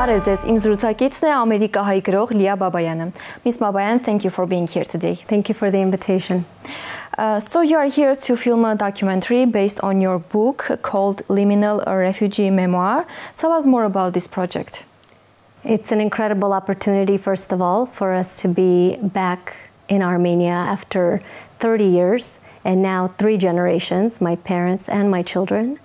Բարև ձեզ, իմ զրուցակիցն է Ամերիկահայ գրող Liyah Babayանը. Ms. Babayan, thank you for being here today. Thank you for the invitation. So you are here to film a documentary based on your book called Liminal, a Refugee Memoir. Tell us more about this project. It's an incredible opportunity, first of all, for us to be back in Armenia after 30 years and now 3 generations, my parents and my children.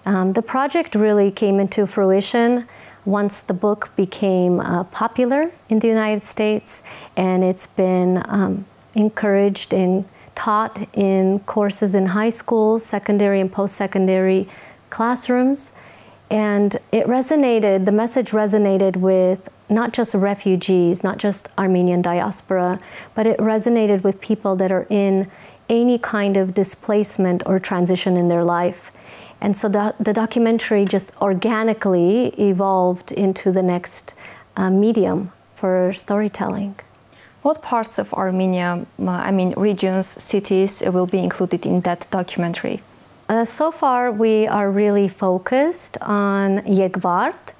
The project really came into fruition once the book became popular in the United States, and it's been encouraged and taught in courses in high schools, secondary and post-secondary classrooms. And it resonated, the message resonated with not just refugees, not just Armenian diaspora, but it resonated with people that are in any kind of displacement or transition in their life. And so the documentary just organically evolved into the next medium for storytelling. What parts of Armenia, regions, cities, will be included in that documentary? So far, we are really focused on Yegvart,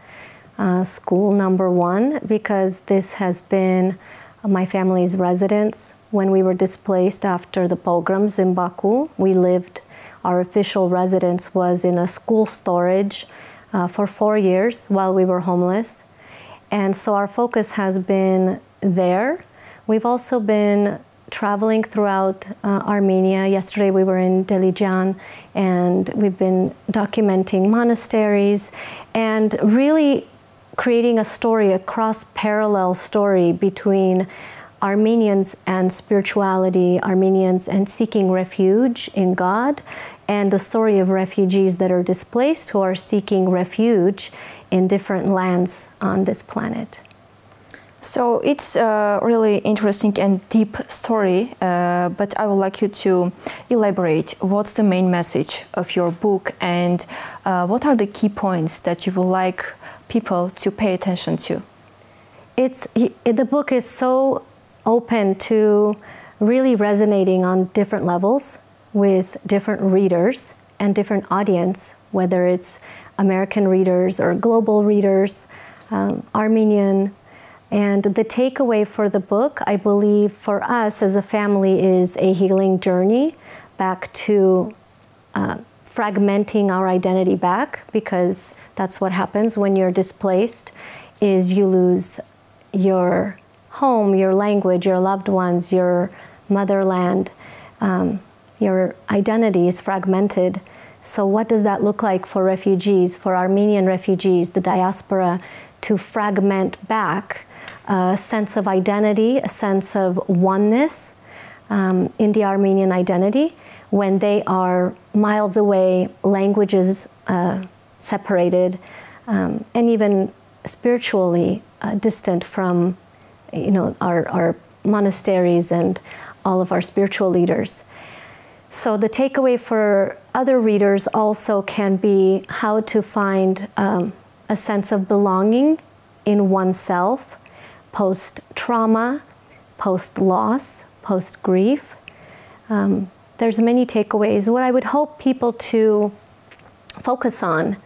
school number 1, because this has been my family's residence. When we were displaced after the pogroms in Baku, our official residence was in a school storage for 4 years while we were homeless. And so our focus has been there. We've also been traveling throughout Armenia. Yesterday we were in Delijan, and we've been documenting monasteries and really creating a story, a cross-parallel story between Armenians and spirituality, Armenians and seeking refuge in God, and the story of refugees that are displaced who are seeking refuge in different lands on this planet. So it's a really interesting and deep story, but I would like you to elaborate what's the main message of your book, and what are the key points that you would like people to pay attention to? The book is so open to really resonating on different levels with different readers and different audience, whether it's American readers or global readers, Armenian. And the takeaway for the book, I believe, for us as a family is a healing journey back to fragmenting our identity back, because that's what happens when you're displaced, is you lose your home, your language, your loved ones, your motherland. Your identity is fragmented. So what does that look like for refugees, for Armenian refugees, the diaspora, to fragment back a sense of identity, a sense of oneness in the Armenian identity when they are miles away, languages separated, and even spiritually distant from our monasteries and all of our spiritual leaders. So the takeaway for other readers also can be how to find a sense of belonging in oneself, post-trauma, post-loss, post-grief. There's many takeaways. What I would hope people to focus on,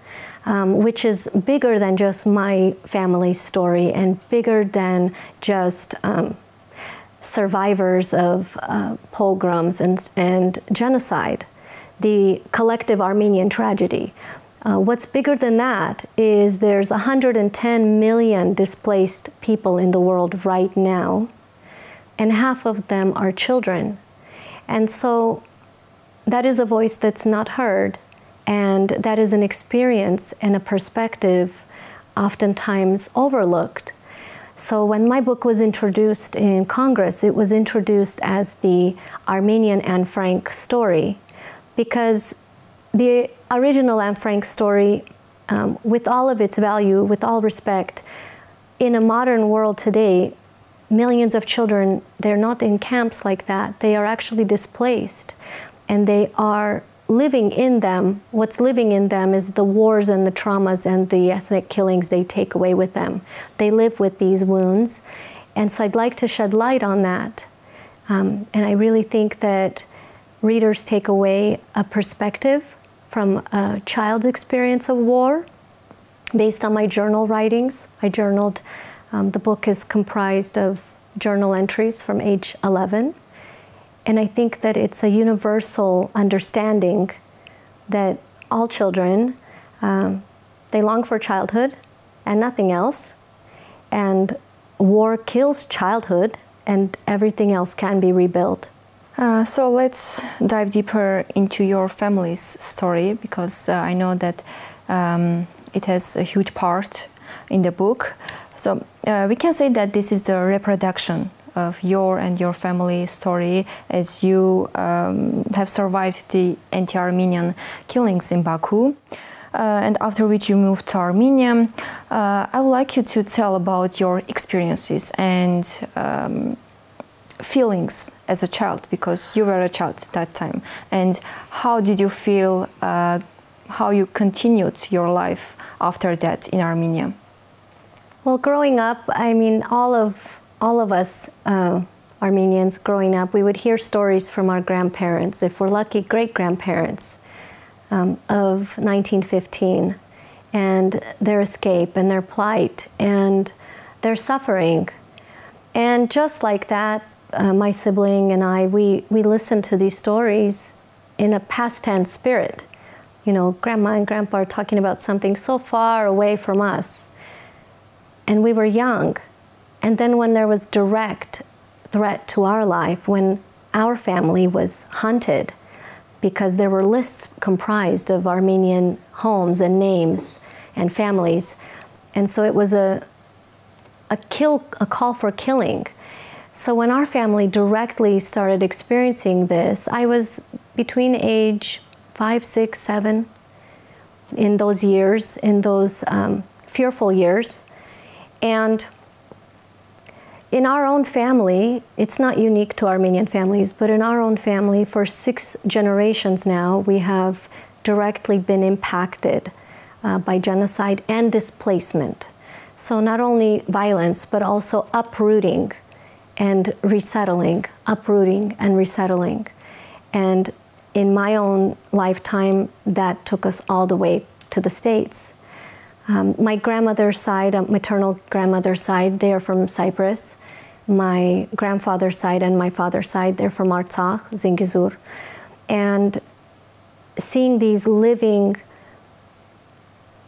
which is bigger than just my family's story and bigger than just survivors of pogroms and genocide, the collective Armenian tragedy. What's bigger than that is there's 110 million displaced people in the world right now, and half of them are children. And so that is a voice that's not heard, and that is an experience and a perspective oftentimes overlooked. So when my book was introduced in Congress, it was introduced as the Armenian Anne Frank story, because the original Anne Frank story, with all of its value, with all respect, in a modern world today, millions of children, they're not in camps like that. They are actually displaced, and they are living in them. What's living in them is the wars and the traumas and the ethnic killings they take away with them. They live with these wounds. And so I'd like to shed light on that. And I really think that readers take away a perspective from a child's experience of war, based on my journal writings. I journaled, the book is comprised of journal entries from age 11. And I think that it's a universal understanding that all children, they long for childhood and nothing else. And war kills childhood and everything else can be rebuilt. So let's dive deeper into your family's story, because I know that it has a huge part in the book. So we can say that this is the reproduction of your and your family story, as you have survived the anti-Armenian killings in Baku. And after which you moved to Armenia. I would like you to tell about your experiences and feelings as a child, because you were a child at that time. And how did you feel, how you continued your life after that in Armenia? Well, growing up, I mean, all of us Armenians growing up, we would hear stories from our grandparents, if we're lucky, great-grandparents, of 1915, and their escape and their plight and their suffering. And just like that, my sibling and I, we listened to these stories in a past tense spirit. You know, Grandma and Grandpa are talking about something so far away from us. And we were young. And then when there was direct threat to our life, when our family was hunted, because there were lists comprised of Armenian homes and names and families. And so it was a call for killing. So when our family directly started experiencing this, I was between age 5, 6, 7 in those years, in those fearful years. And in our own family, it's not unique to Armenian families, but in our own family, for 6 generations now, we have directly been impacted by genocide and displacement. So not only violence, but also uprooting and resettling, uprooting and resettling. And in my own lifetime, that took us all the way to the States. My grandmother's side, maternal grandmother's side, they are from Cyprus. My grandfather's side and my father's side, they're from Artsakh, Zingizur. And seeing these living,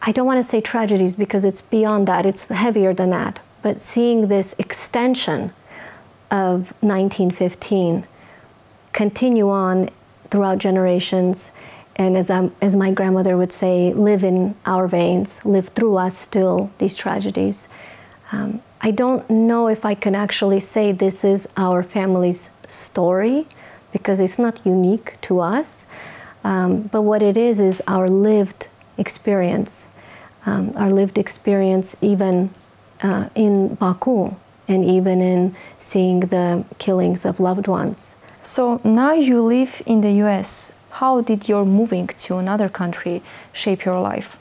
I don't want to say tragedies because it's beyond that, it's heavier than that, but seeing this extension of 1915 continue on throughout generations, and as my grandmother would say, live in our veins, live through us still, these tragedies. I don't know if I can actually say this is our family's story, because it's not unique to us, but what it is our lived experience even in Baku, and even in seeing the killings of loved ones. So now you live in the US. How did your moving to another country shape your life?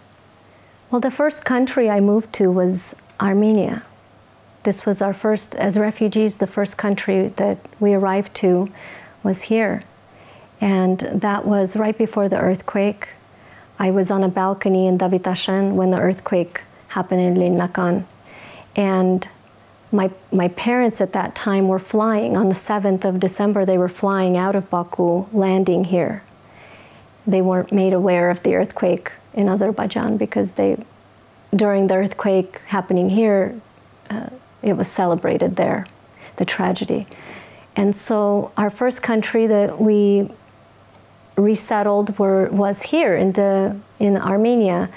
Well, the first country I moved to was Armenia. This was our first, as refugees, the first country that we arrived to was here. And that was right before the earthquake. I was on a balcony in Davitashen when the earthquake happened in Linakan. And my parents at that time were flying. On the 7th of December, they were flying out of Baku, landing here. They weren't made aware of the earthquake in Azerbaijan because during the earthquake happening here, it was celebrated there, the tragedy. And so our first country that we resettled was here in Armenia.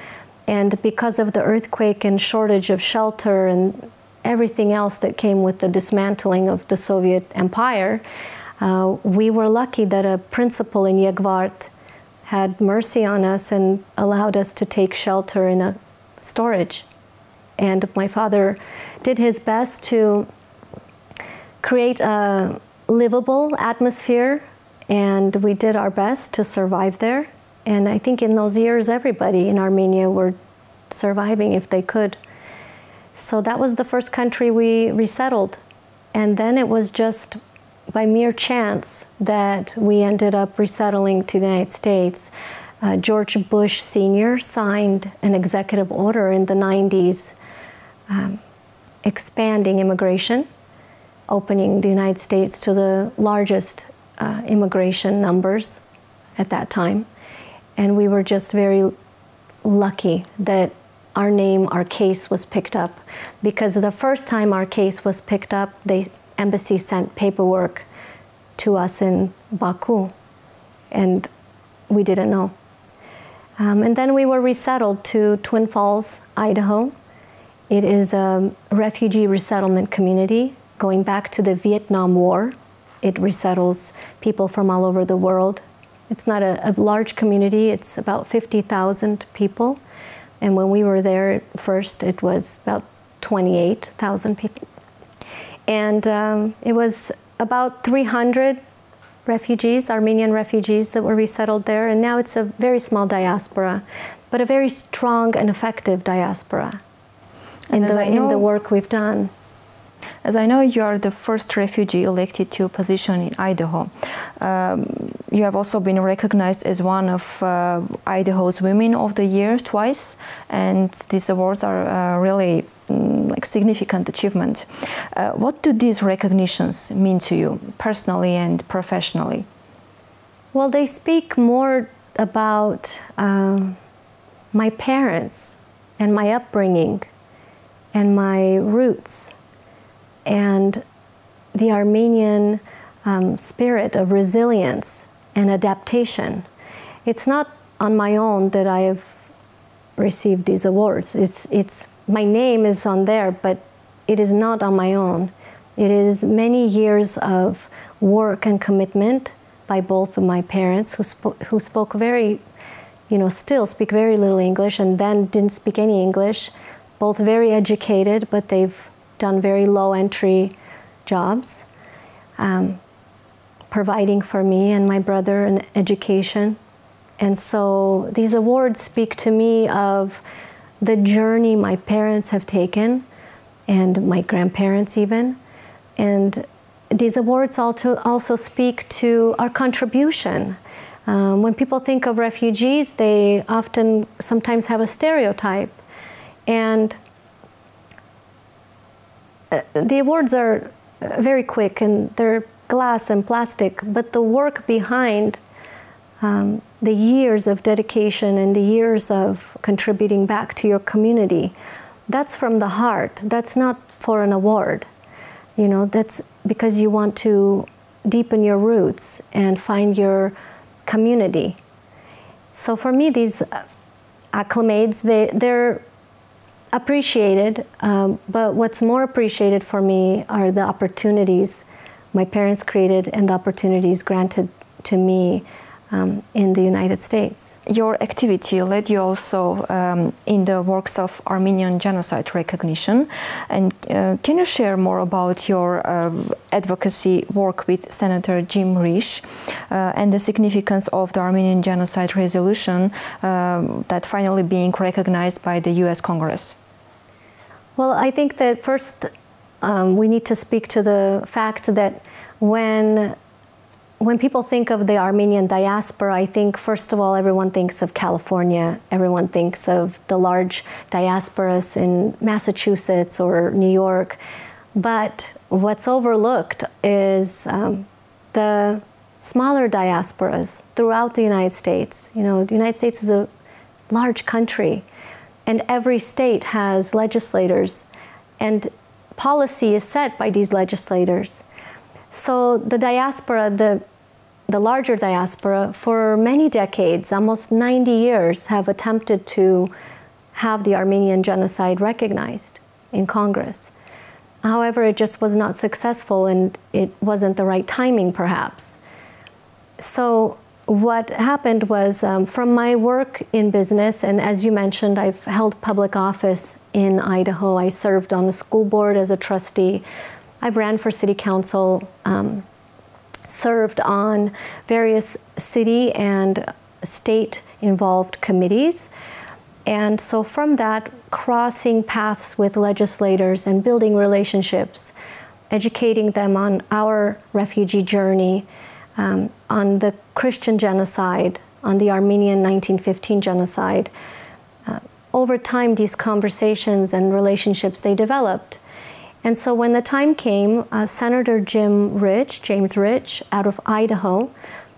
And because of the earthquake and shortage of shelter and everything else that came with the dismantling of the Soviet Empire, we were lucky that a principal in Yegvart had mercy on us and allowed us to take shelter in a storage. And my father did his best to create a livable atmosphere, and we did our best to survive there. And I think in those years, everybody in Armenia were surviving if they could. So that was the first country we resettled. And then it was just by mere chance that we ended up resettling to the United States. George Bush Sr. signed an executive order in the 90s expanding immigration, opening the United States to the largest immigration numbers at that time. And we were just very lucky that our name, our case was picked up, because the first time our case was picked up, the embassy sent paperwork to us in Baku, and we didn't know. And then we were resettled to Twin Falls, Idaho. It is a refugee resettlement community going back to the Vietnam War. It resettles people from all over the world. It's not a large community, it's about 50,000 people. And when we were there first, it was about 28,000 people. And it was about 300 refugees, Armenian refugees, that were resettled there. And now it's a very small diaspora, but a very strong and effective diaspora in the work we've done. As I know, you are the first refugee elected to a position in Idaho. You have also been recognized as one of Idaho's Women of the Year twice, and these awards are really like significant achievement. What do these recognitions mean to you personally and professionally? Well, they speak more about my parents and my upbringing and my roots and the Armenian spirit of resilience and adaptation. It's not on my own that I have received these awards. My name is on there, but it is not on my own. It is many years of work and commitment by both of my parents, who spoke very, still speak very little English, and then didn't speak any English. Both very educated, but they've done very low entry jobs, providing for me and my brother an education. And so these awards speak to me of the journey my parents have taken, and my grandparents even. And these awards also speak to our contribution. When people think of refugees, they sometimes have a stereotype. And the awards are very quick, and they're glass and plastic, but the work behind the years of dedication and the years of contributing back to your community, that's from the heart. That's not for an award. That's because you want to deepen your roots and find your community. So for me, these acclamations, they're appreciated, but what's more appreciated for me are the opportunities my parents created and the opportunities granted to me in the United States. Your activity led you also in the works of Armenian genocide recognition. And can you share more about your advocacy work with Senator Jim Risch and the significance of the Armenian genocide resolution that finally being recognized by the US Congress? Well, I think that first we need to speak to the fact that when people think of the Armenian diaspora, I think, first of all, everyone thinks of California. Everyone thinks of the large diasporas in Massachusetts or New York. But what's overlooked is the smaller diasporas throughout the United States. The United States is a large country, and every state has legislators, and policy is set by these legislators. So the diaspora, the larger diaspora, for many decades, almost 90 years, have attempted to have the Armenian genocide recognized in Congress. However, it just was not successful, and it wasn't the right timing, perhaps. So what happened was, from my work in business, and as you mentioned, I've held public office in Idaho. I served on the school board as a trustee. I've ran for city council, served on various city and state-involved committees. And so from that, crossing paths with legislators and building relationships, educating them on our refugee journey, on the Christian genocide on the Armenian 1915 genocide. Over time, these conversations and relationships, they developed. And so when the time came, Senator James Rich, out of Idaho,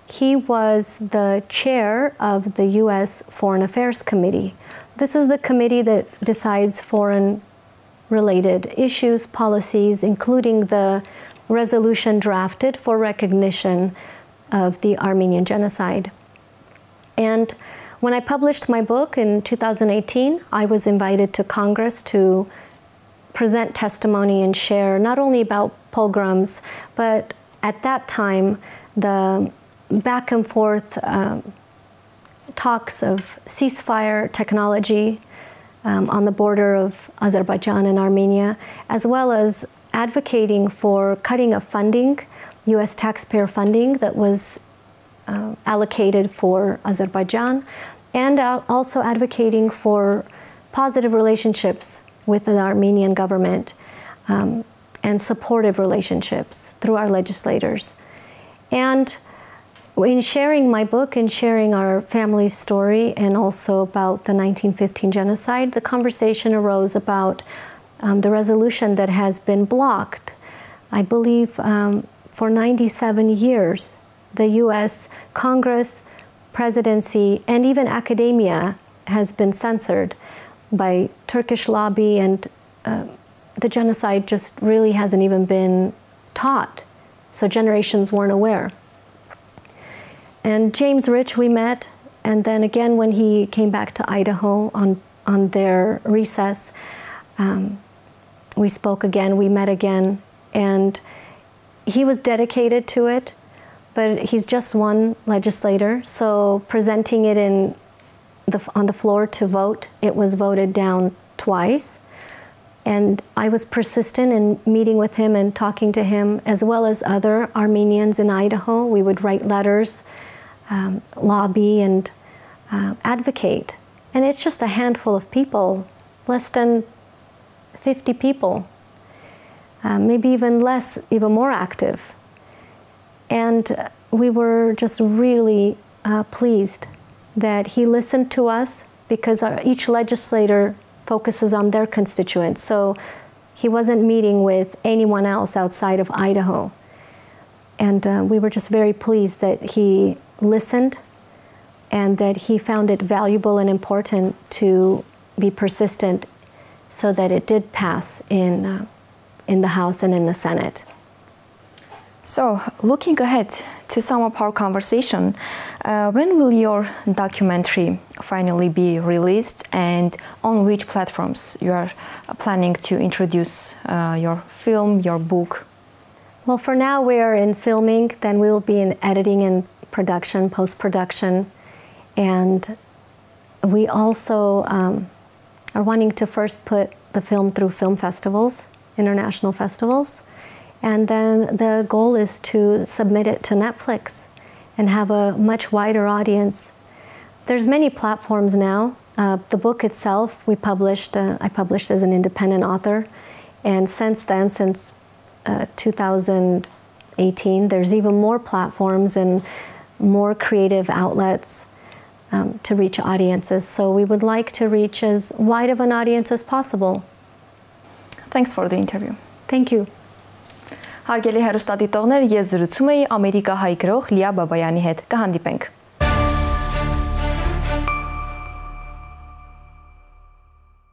he was the chair of the U.S. Foreign Affairs Committee. This is the committee that decides foreign-related issues, policies, including the resolution drafted for recognition of the Armenian genocide. And when I published my book in 2018, I was invited to Congress to present testimony and share not only about pogroms, but at that time, the back and forth talks of ceasefire technology on the border of Azerbaijan and Armenia, as well as advocating for cutting of funding, U.S. taxpayer funding that was allocated for Azerbaijan, and also advocating for positive relationships with the Armenian government and supportive relationships through our legislators. And in sharing my book and sharing our family's story and also about the 1915 genocide, the conversation arose about the resolution that has been blocked. I believe for 97 years, the U.S. Congress, presidency, and even academia has been censored by Turkish lobby, and the genocide just really hasn't even been taught. So generations weren't aware. And James Rich we met, and then again when he came back to Idaho on their recess, we spoke again, we met again, and he was dedicated to it, but he's just one legislator, so presenting it on the floor to vote, it was voted down twice. And I was persistent in meeting with him and talking to him, as well as other Armenians in Idaho. We would write letters, lobby, and advocate. And it's just a handful of people, less than 50 people, maybe even less, even more active. And we were just really pleased that he listened to us, because each legislator focuses on their constituents. So he wasn't meeting with anyone else outside of Idaho. And we were just very pleased that he listened and that he found it valuable and important to be persistent so that it did pass in the House and in the Senate. So, looking ahead to some of our conversation, when will your documentary finally be released, and on which platforms you are planning to introduce your film, your book? Well, for now we are in filming, then we will be in editing and production, post-production, and we also are wanting to first put the film through film festivals, international festivals. And then the goal is to submit it to Netflix and have a much wider audience. There's many platforms now. The book itself, I published as an independent author. And since then, since 2018, there's even more platforms and more creative outlets to reach audiences. So we would like to reach as wide of an audience as possible. Thanks for the interview. Thank you. Հարգելի հեռուստադիտողներ, ես զրուցում էի ամերիկահայ գրող Լիա Բաբայանի հետ։ Կհանդիպենք։